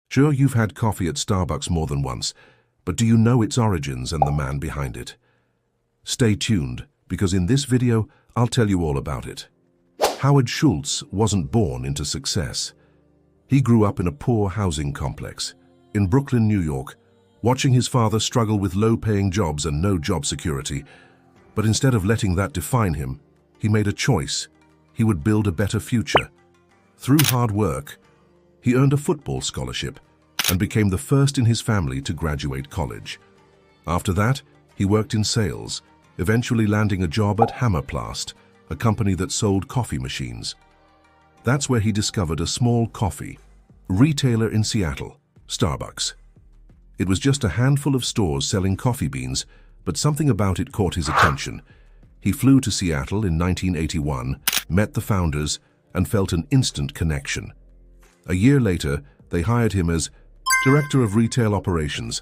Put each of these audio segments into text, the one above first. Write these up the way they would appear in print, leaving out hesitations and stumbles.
Sure, you've had coffee at Starbucks more than once, but do you know its origins and the man behind it? Stay tuned, because in this video, I'll tell you all about it. Howard Schultz wasn't born into success. He grew up in a poor housing complex in Brooklyn, New York, watching his father struggle with low-paying jobs and no job security. But instead of letting that define him, he made a choice. He would build a better future. Through hard work, he earned a football scholarship and became the first in his family to graduate college. After that, he worked in sales, eventually landing a job at Hammerplast, a company that sold coffee machines. That's where he discovered a small coffee retailer in Seattle, Starbucks. It was just a handful of stores selling coffee beans, but something about it caught his attention. He flew to Seattle in 1981, met the founders, and felt an instant connection. A year later, they hired him as Director of Retail Operations,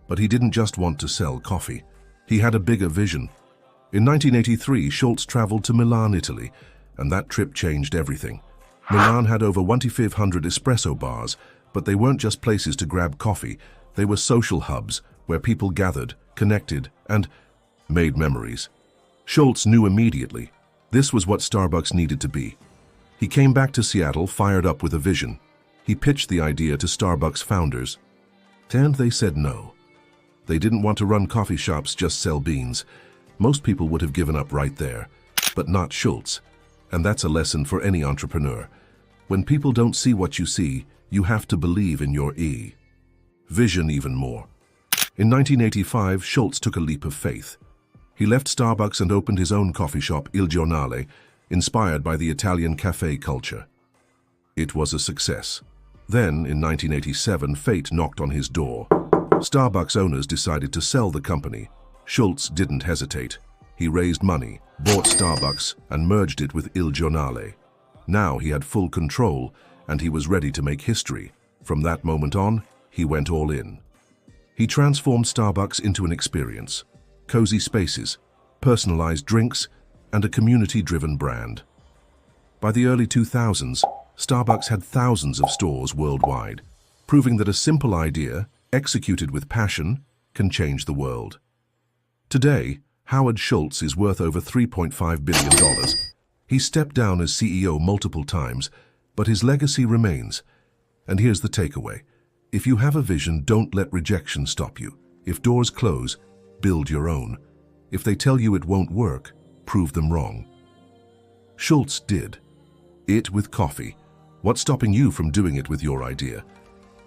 but he didn't just want to sell coffee. He had a bigger vision. In 1983, Schultz traveled to Milan, Italy, and that trip changed everything. Milan had over 2,500 espresso bars, but they weren't just places to grab coffee. They were social hubs where people gathered, connected, and made memories. Schultz knew immediately this was what Starbucks needed to be. He came back to Seattle fired up with a vision. He pitched the idea to Starbucks founders, and they said no. They didn't want to run coffee shops, just sell beans. Most people would have given up right there, but not Schultz. And that's a lesson for any entrepreneur. When people don't see what you see, you have to believe in your vision even more. In 1985, Schultz took a leap of faith. He left Starbucks and opened his own coffee shop, Il Giornale, inspired by the Italian cafe culture. It was a success. Then, in 1987, fate knocked on his door. Starbucks owners decided to sell the company. Schultz didn't hesitate. He raised money, bought Starbucks, and merged it with Il Giornale. Now he had full control, and he was ready to make history. From that moment on, he went all in. He transformed Starbucks into an experience. Cozy spaces, personalized drinks, and a community-driven brand. By the early 2000s, Starbucks had thousands of stores worldwide, proving that a simple idea, executed with passion, can change the world. Today, Howard Schultz is worth over $3.5 billion. He stepped down as CEO multiple times, but his legacy remains. And here's the takeaway. If you have a vision, don't let rejection stop you. If doors close, build your own. If they tell you it won't work, prove them wrong. Schultz did it with coffee. What's stopping you from doing it with your idea?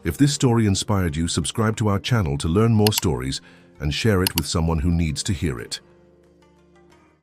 If this story inspired you, subscribe to our channel to learn more stories and share it with someone who needs to hear it.